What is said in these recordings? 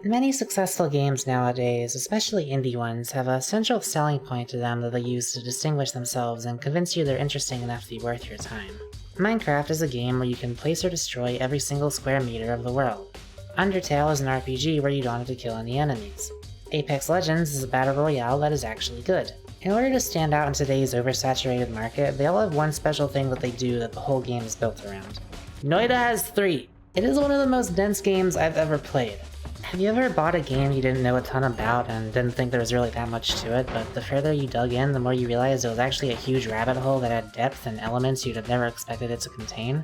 Many successful games nowadays, especially indie ones, have a central selling point to them that they use to distinguish themselves and convince you they're interesting enough to be worth your time. Minecraft is a game where you can place or destroy every single square meter of the world. Undertale is an RPG where you don't have to kill any enemies. Apex Legends is a battle royale that is actually good. In order to stand out in today's oversaturated market, they all have one special thing that they do that the whole game is built around. Noita has 3! It is one of the most dense games I've ever played. Have you ever bought a game you didn't know a ton about and didn't think there was really that much to it, but the further you dug in, the more you realized it was actually a huge rabbit hole that had depth and elements you'd have never expected it to contain?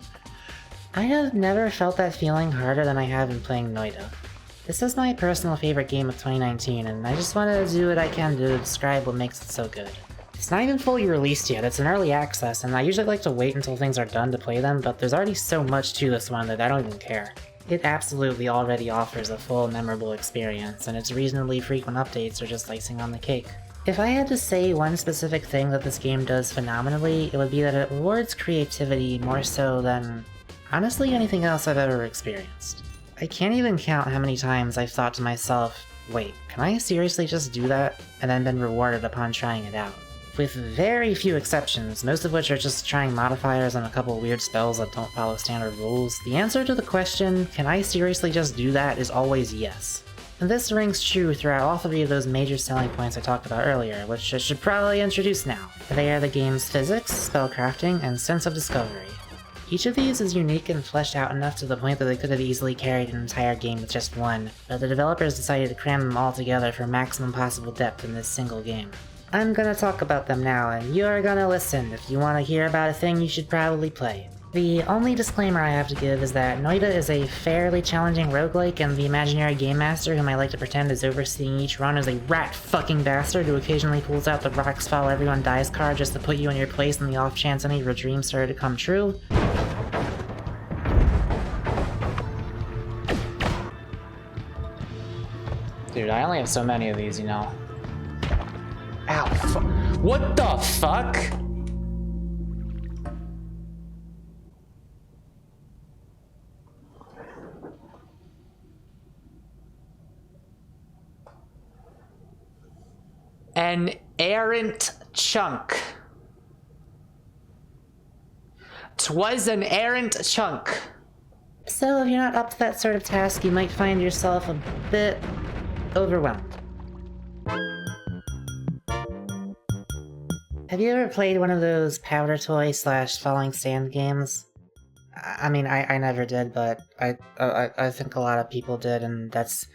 I have never felt that feeling harder than I have in playing Noita. This is my personal favorite game of 2019, and I just wanted to do what I can to describe what makes it so good. It's not even fully released yet, it's in early access, and I usually like to wait until things are done to play them, but there's already so much to this one that I don't even care. It absolutely already offers a full, memorable experience, and its reasonably frequent updates are just icing on the cake. If I had to say one specific thing that this game does phenomenally, it would be that it rewards creativity more so than, honestly, anything else I've ever experienced. I can't even count how many times I've thought to myself, wait, can I seriously just do that? And then been rewarded upon trying it out. With very few exceptions, most of which are just trying modifiers on a couple weird spells that don't follow standard rules, the answer to the question, can I seriously just do that, is always yes. And this rings true throughout all 3 of those major selling points I talked about earlier, which I should probably introduce now. They are the game's physics, spellcrafting, and sense of discovery. Each of these is unique and fleshed out enough to the point that they could have easily carried an entire game with just one, but the developers decided to cram them all together for maximum possible depth in this single game. I'm gonna talk about them now, and you're gonna listen if you want to hear about a thing you should probably play. The only disclaimer I have to give is that Noita is a fairly challenging roguelike, and the imaginary game master whom I like to pretend is overseeing each run is a rat-fucking bastard who occasionally pulls out the rocks while everyone dies card just to put you in your place in the off chance any of your dreams started to come true. Dude, I only have so many of these, you know. Ow, what the fuck? An errant chunk. 'Twas an errant chunk. So if you're not up to that sort of task, you might find yourself a bit overwhelmed. Have you ever played one of those powder toy / falling sand games? I mean, I never did, but I think a lot of people did, and that's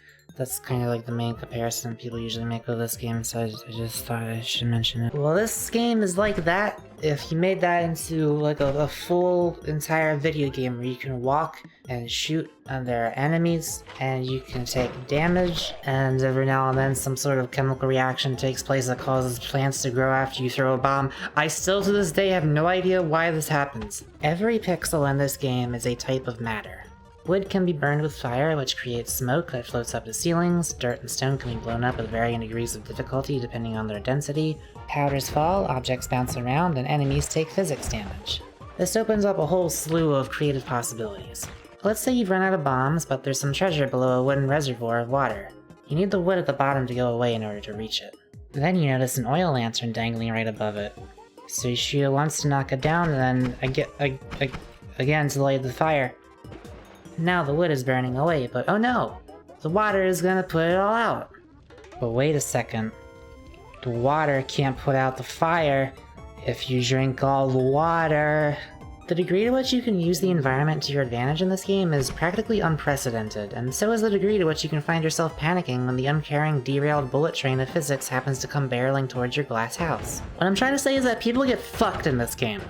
kind of like the main comparison people usually make with this game, so I just thought I should mention it. Well, this game is like that if you made that into like a full entire video game where you can walk and shoot and there are enemies and you can take damage, and every now and then some sort of chemical reaction takes place that causes plants to grow after you throw a bomb. I still to this day have no idea why this happens. Every pixel in this game is a type of matter. Wood can be burned with fire, which creates smoke that floats up to ceilings. Dirt and stone can be blown up with varying degrees of difficulty depending on their density. Powders fall, objects bounce around, and enemies take physics damage. This opens up a whole slew of creative possibilities. Let's say you've run out of bombs, but there's some treasure below a wooden reservoir of water. You need the wood at the bottom to go away in order to reach it. Then you notice an oil lantern dangling right above it. So you shoot it once to knock it down, and then again to light the fire. Now the wood is burning away, but oh no! The water is gonna put it all out! But wait a second. The water can't put out the fire if you drink all the water. The degree to which you can use the environment to your advantage in this game is practically unprecedented, and so is the degree to which you can find yourself panicking when the uncaring, derailed bullet train of physics happens to come barreling towards your glass house. What I'm trying to say is that people get fucked in this game.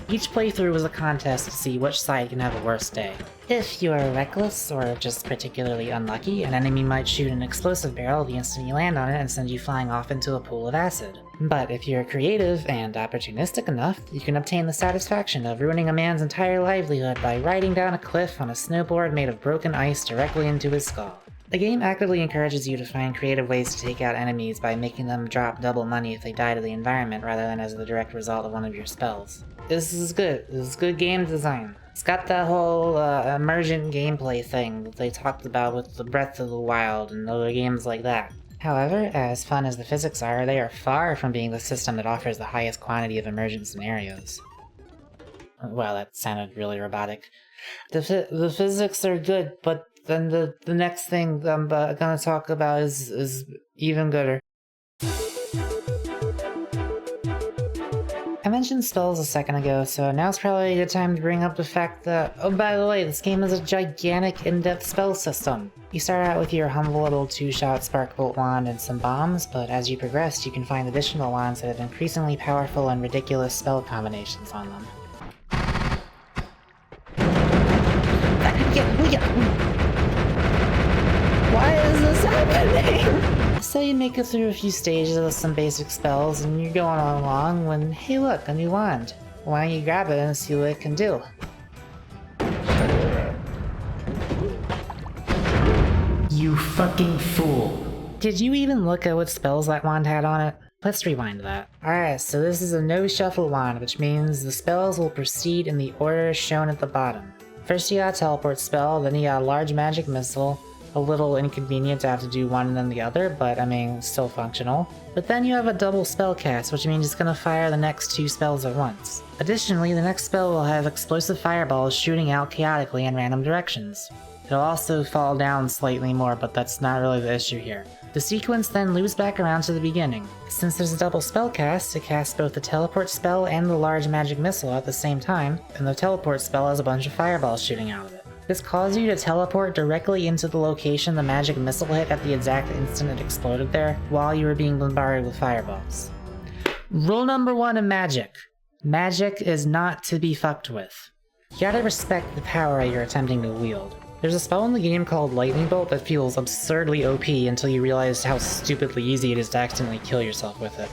Each playthrough is a contest to see which side can have a worse day. If you are reckless, or just particularly unlucky, an enemy might shoot an explosive barrel the instant you land on it and send you flying off into a pool of acid. But if you're creative and opportunistic enough, you can obtain the satisfaction of ruining a man's entire livelihood by riding down a cliff on a snowboard made of broken ice directly into his skull. The game actively encourages you to find creative ways to take out enemies by making them drop double money if they die to the environment rather than as the direct result of one of your spells. This is good. This is good game design. It's got that whole emergent gameplay thing that they talked about with the Breath of the Wild and other games like that. However, as fun as the physics are, they are far from being the system that offers the highest quantity of emergent scenarios. Well, that sounded really robotic. The physics are good, but then the next thing I'm gonna talk about is even gooder. I mentioned spells a second ago, so now's probably a good time to bring up the fact that, oh by the way, this game is a gigantic in-depth spell system. You start out with your humble little 2-shot Spark Bolt wand and some bombs, but as you progress you can find additional wands that have increasingly powerful and ridiculous spell combinations on them. Why is this happening? So you make it through a few stages with some basic spells and you're going on along when, hey look, a new wand. Why don't you grab it and see what it can do? You fucking fool. Did you even look at what spells that wand had on it? Let's rewind that. Alright, so this is a no-shuffle wand, which means the spells will proceed in the order shown at the bottom. First you got a teleport spell, then you got a large magic missile, a little inconvenient to have to do one and then the other, but I mean, still functional. But then you have a double spell cast, which means it's gonna fire the next 2 spells at once. Additionally, the next spell will have explosive fireballs shooting out chaotically in random directions. It'll also fall down slightly more, but that's not really the issue here. The sequence then loops back around to the beginning. Since there's a double spell cast, it casts both the teleport spell and the large magic missile at the same time, and the teleport spell has a bunch of fireballs shooting out of it. This causes you to teleport directly into the location the magic missile hit at the exact instant it exploded there, while you were being bombarded with fireballs. Rule number 1 in Magic. Magic is not to be fucked with. You gotta respect the power you're attempting to wield. There's a spell in the game called Lightning Bolt that feels absurdly OP until you realize how stupidly easy it is to accidentally kill yourself with it.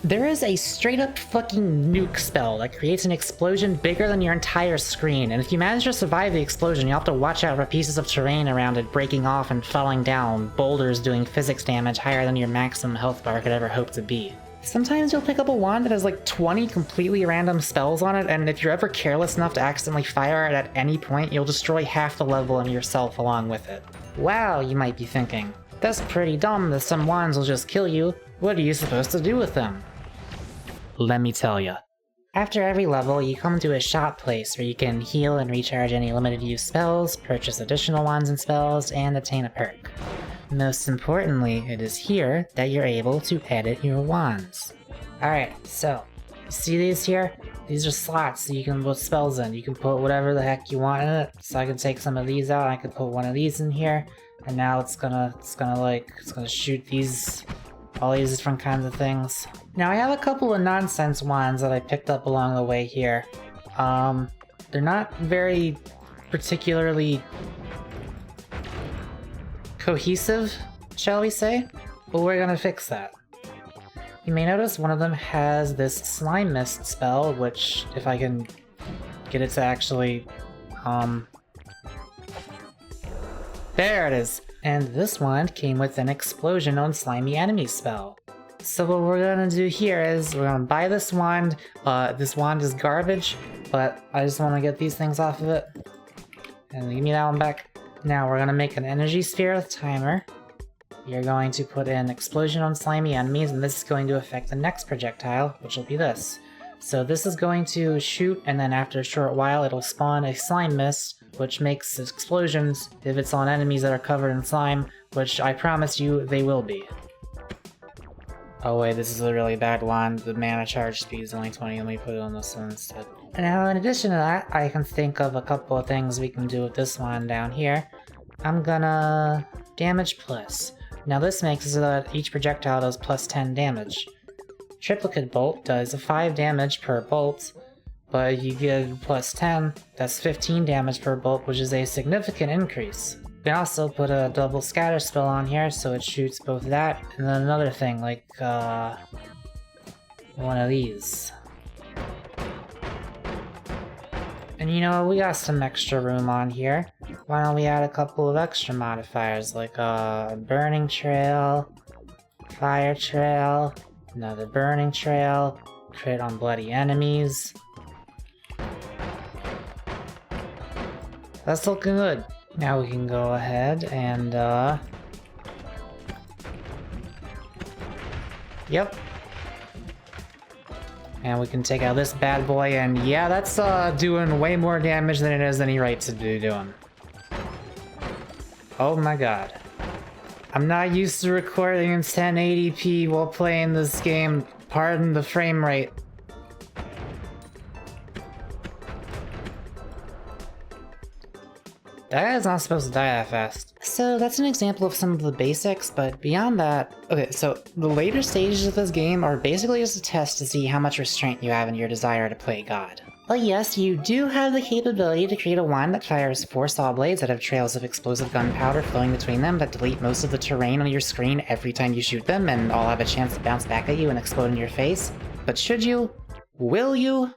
There is a straight up fucking nuke spell that creates an explosion bigger than your entire screen, and if you manage to survive the explosion, you'll have to watch out for pieces of terrain around it breaking off and falling down, boulders doing physics damage higher than your maximum health bar could ever hope to be. Sometimes you'll pick up a wand that has like 20 completely random spells on it, and if you're ever careless enough to accidentally fire it at any point, you'll destroy half the level and yourself along with it. Wow, you might be thinking. That's pretty dumb that some wands will just kill you. What are you supposed to do with them? Let me tell ya. After every level, you come to a shop place where you can heal and recharge any limited use spells, purchase additional wands and spells, and attain a perk. Most importantly, it is here that you're able to edit your wands. Alright, so, you see these here? These are slots so you can put spells in. You can put whatever the heck you want in it. So I can take some of these out, I could put one of these in here, and now it's gonna shoot these, all these different kinds of things. Now I have a couple of nonsense wands that I picked up along the way here. They're not very particularly cohesive, shall we say? But we're gonna fix that. You may notice one of them has this slime mist spell, which, if I can get it to actually, there it is! And this wand came with an explosion on slimy enemy spell. So what we're gonna do here is we're gonna buy this wand. This wand is garbage, but I just wanna get these things off of it. And give me that one back. Now we're gonna make an energy sphere with timer. You're going to put in explosion on slimy enemies, and this is going to affect the next projectile, which will be this. So this is going to shoot, and then after a short while it'll spawn a slime mist, which makes explosions if it's on enemies that are covered in slime, which I promise you they will be. Oh wait, this is a really bad wand. The mana charge speed is only 20, let me put it on this one instead. Now in addition to that, I can think of a couple of things we can do with this one down here. I'm gonna damage plus. Now this makes it so that each projectile does plus 10 damage. Triplicate bolt does 5 damage per bolt, but you get plus 10, that's 15 damage per bolt, which is a significant increase. You can also put a double scatter spell on here, so it shoots both that and then another thing, like one of these. And you know, we got some extra room on here. why don't we add a couple of extra modifiers, like burning trail, fire trail, another burning trail, crit on bloody enemies. That's looking good. Now we can go ahead and yep. And we can take out this bad boy, and yeah, that's doing way more damage than it has any right to be doing. Oh my god. I'm not used to recording in 1080p while playing this game. Pardon the frame rate. That guy's not supposed to die that fast. So that's an example of some of the basics, but beyond that... Okay, so the later stages of this game are basically just a test to see how much restraint you have in your desire to play God. But yes, you do have the capability to create a wand that fires 4 saw blades that have trails of explosive gunpowder flowing between them that delete most of the terrain on your screen every time you shoot them, and all have a chance to bounce back at you and explode in your face. But should you? Will you?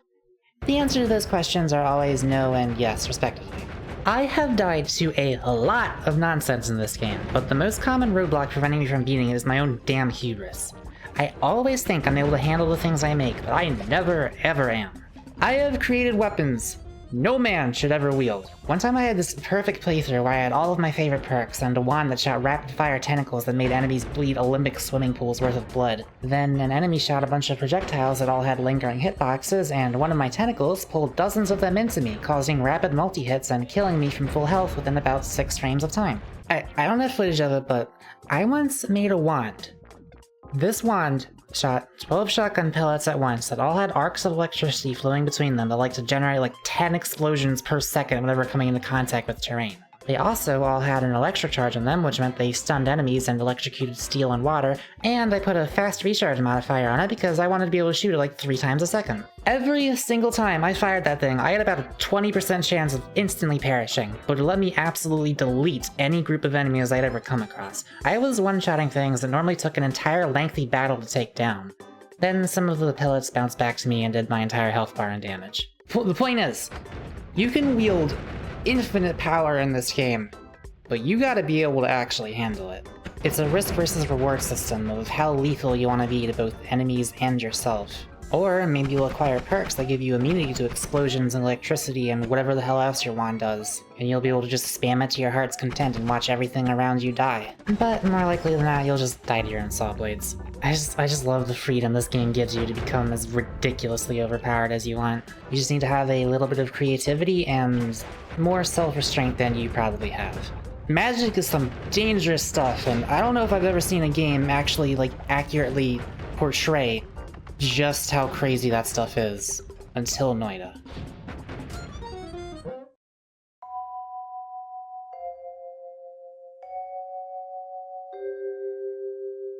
The answer to those questions are always no and yes, respectively. I have died to a lot of nonsense in this game, but the most common roadblock preventing me from beating it is my own damn hubris. I always think I'm able to handle the things I make, but I never ever am. I have created weapons no man should ever wield. One time I had this perfect playthrough where I had all of my favorite perks and a wand that shot rapid fire tentacles that made enemies bleed Olympic swimming pools worth of blood. Then an enemy shot a bunch of projectiles that all had lingering hitboxes, and one of my tentacles pulled dozens of them into me, causing rapid multi-hits and killing me from full health within about 6 frames of time. I don't have footage of it, but I once made a wand. This wand shot 12 shotgun pellets at once that all had arcs of electricity flowing between them that like to generate like 10 explosions per second whenever coming into contact with terrain. They also all had an electric charge on them, which meant they stunned enemies and electrocuted steel and water, and I put a fast recharge modifier on it because I wanted to be able to shoot it like 3 times a second. Every single time I fired that thing, I had about a 20% chance of instantly perishing, but it let me absolutely delete any group of enemies I'd ever come across. I was one-shotting things that normally took an entire lengthy battle to take down. Then some of the pellets bounced back to me and did my entire health bar and damage. The point is, you can wield infinite power in this game, but you gotta be able to actually handle it. It's a risk versus reward system of how lethal you want to be to both enemies and yourself. Or maybe you'll acquire perks that give you immunity to explosions and electricity and whatever the hell else your wand does, and you'll be able to just spam it to your heart's content and watch everything around you die. But more likely than not, you'll just die to your own saw blades. I just love the freedom this game gives you to become as ridiculously overpowered as you want. You just need to have a little bit of creativity and more self-restraint than you probably have. Magic is some dangerous stuff, and I don't know if I've ever seen a game actually like accurately portray just how crazy that stuff is until Noita.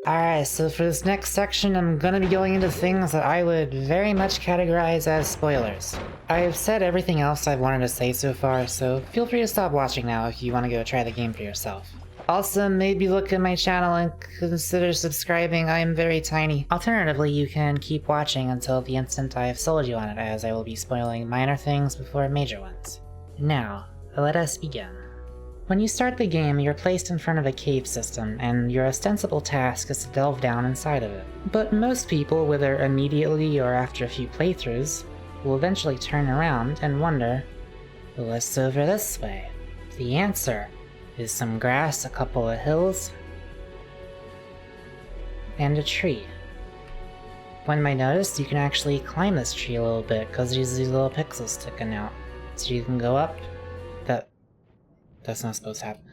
Alright, so for this next section, I'm gonna be going into things that I would very much categorize as spoilers. I've said everything else I've wanted to say so far, so feel free to stop watching now if you want to go try the game for yourself. Also, maybe look at my channel and consider subscribing, I am very tiny. Alternatively, you can keep watching until the instant I have sold you on it, as I will be spoiling minor things before major ones. Now, let us begin. When you start the game, you're placed in front of a cave system, and your ostensible task is to delve down inside of it. But most people, whether immediately or after a few playthroughs, will eventually turn around and wonder, what's over this way? The answer is some grass, a couple of hills, and a tree. One might notice you can actually climb this tree a little bit because there's these little pixels sticking out. So you can go up. That's not supposed to happen.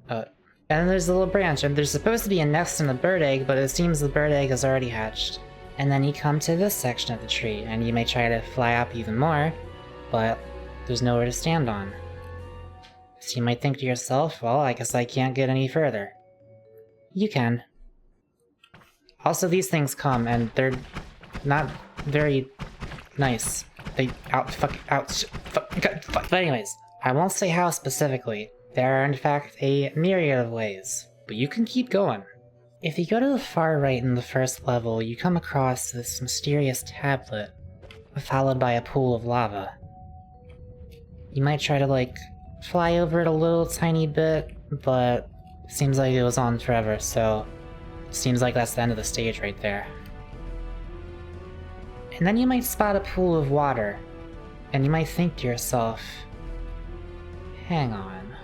And then there's a little branch, and there's supposed to be a nest and a bird egg, but it seems the bird egg has already hatched. And then you come to this section of the tree, and you may try to fly up even more, but there's nowhere to stand on. So you might think to yourself, well, I guess I can't get any further. You can. Also, these things come, and they're not very nice. They But anyways, I won't say how specifically. There are in fact a myriad of ways, but you can keep going. If you go to the far right in the first level, you come across this mysterious tablet, followed by a pool of lava. You might try to, like, fly over it a little tiny bit, but seems like it was on forever, so seems like that's the end of the stage right there. And then you might spot a pool of water, and you might think to yourself, hang on,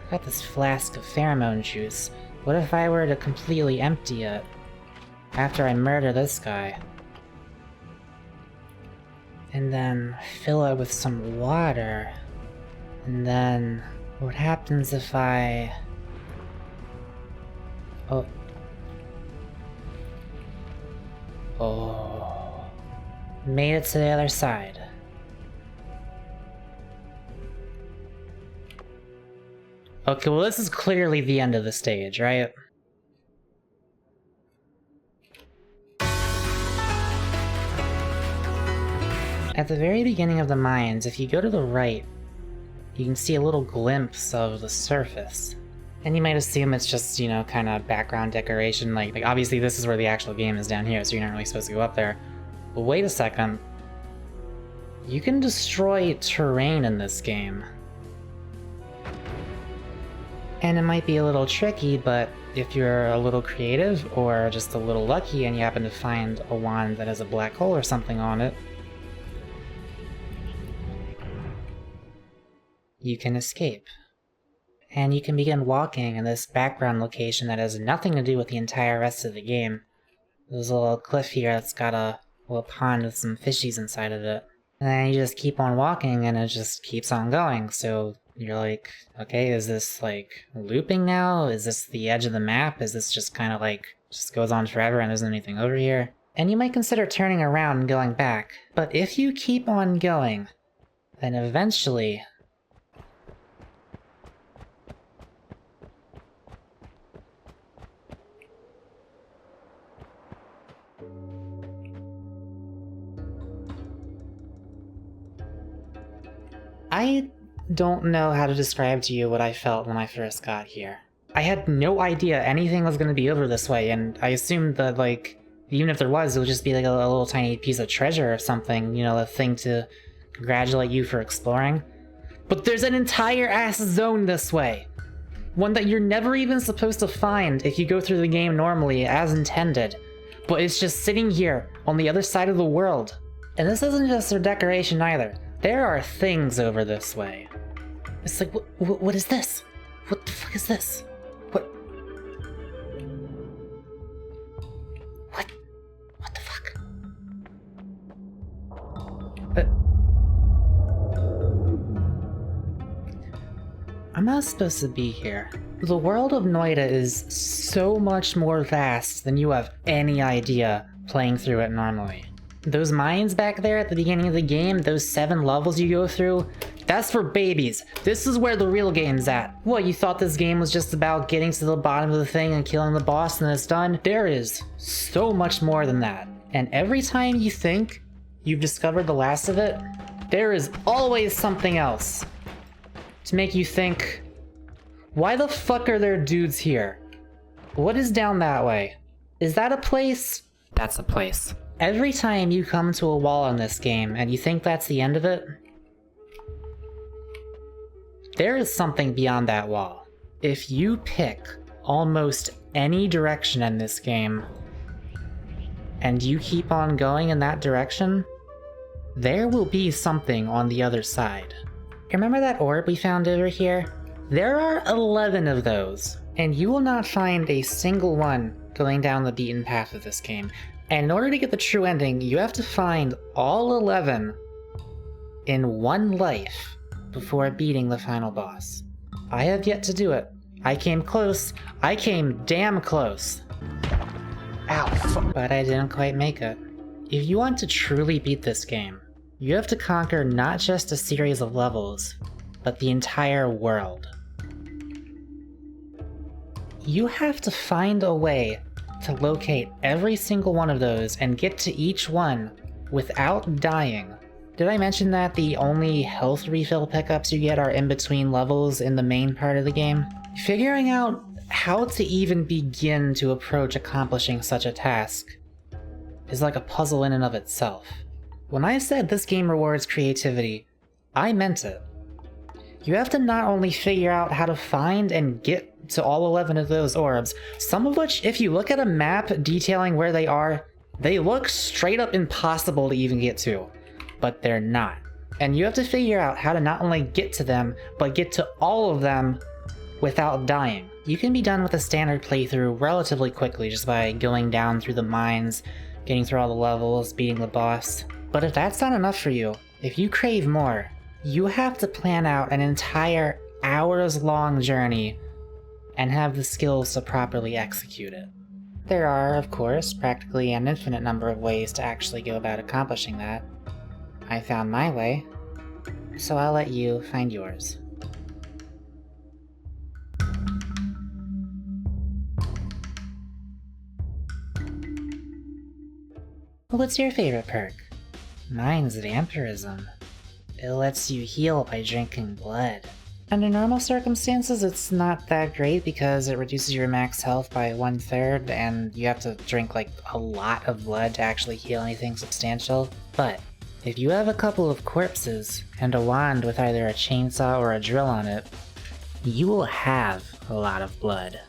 I got this flask of pheromone juice. What if I were to completely empty it after I murder this guy? And then fill it with some water. And then what happens if I... Oh. Made it to the other side. Okay, well this is clearly the end of the stage, right? At the very beginning of the mines, if you go to the right, you can see a little glimpse of the surface. And you might assume it's just, you know, kind of background decoration, like obviously this is where the actual game is down here, so you're not really supposed to go up there. But wait a second. You can destroy terrain in this game. And it might be a little tricky, but if you're a little creative or just a little lucky and you happen to find a wand that has a black hole or something on it, you can escape. And you can begin walking in this background location that has nothing to do with the entire rest of the game. There's a little cliff here that's got a little pond with some fishies inside of it. And then you just keep on walking and it just keeps on going, so you're like, okay, is this like looping now? Is this the edge of the map? Is this just kind of like, just goes on forever and there's anything over here? And you might consider turning around and going back, but if you keep on going, then eventually... I don't know how to describe to you what I felt when I first got here. I had no idea anything was going to be over this way, and I assumed that, like, even if there was, it would just be like a little tiny piece of treasure or something, you know, a thing to congratulate you for exploring. But there's an entire ass zone this way! One that you're never even supposed to find if you go through the game normally, as intended. But it's just sitting here, on the other side of the world. And this isn't just their decoration either. There are things over this way. It's like, what is this? What the fuck is this? What the fuck? I'm not supposed to be here. The world of Noita is so much more vast than you have any idea playing through it normally. Those mines back there at the beginning of the game, those 7 levels you go through, that's for babies. This is where the real game's at. What, you thought this game was just about getting to the bottom of the thing and killing the boss and it's done? There is so much more than that. And every time you think you've discovered the last of it, there is always something else to make you think, why the fuck are there dudes here? What is down that way? Is that a place? That's a place. Every time you come to a wall in this game and you think that's the end of it, there is something beyond that wall. If you pick almost any direction in this game, and you keep on going in that direction, there will be something on the other side. Remember that orb we found over here? There are 11 of those, and you will not find a single one going down the beaten path of this game. And in order to get the true ending, you have to find all 11 in one life before beating the final boss. I have yet to do it. I came close. I came damn close. Ow. But I didn't quite make it. If you want to truly beat this game, you have to conquer not just a series of levels, but the entire world. You have to find a way to locate every single one of those and get to each one without dying. Did I mention that the only health refill pickups you get are in between levels in the main part of the game? Figuring out how to even begin to approach accomplishing such a task is like a puzzle in and of itself. When I said this game rewards creativity, I meant it. You have to not only figure out how to find and get to all 11 of those orbs, some of which, if you look at a map detailing where they are, they look straight up impossible to even get to, but they're not. And you have to figure out how to not only get to them, but get to all of them without dying. You can be done with a standard playthrough relatively quickly just by going down through the mines, getting through all the levels, beating the boss. But if that's not enough for you, if you crave more, you have to plan out an entire hours-long journey and have the skills to properly execute it. There are, of course, practically an infinite number of ways to actually go about accomplishing that. I found my way, so I'll let you find yours. What's your favorite perk? Mine's vampirism. It lets you heal by drinking blood. Under normal circumstances, it's not that great because it reduces your max health by 1/3 and you have to drink like a lot of blood to actually heal anything substantial. But if you have a couple of corpses and a wand with either a chainsaw or a drill on it, you will have a lot of blood.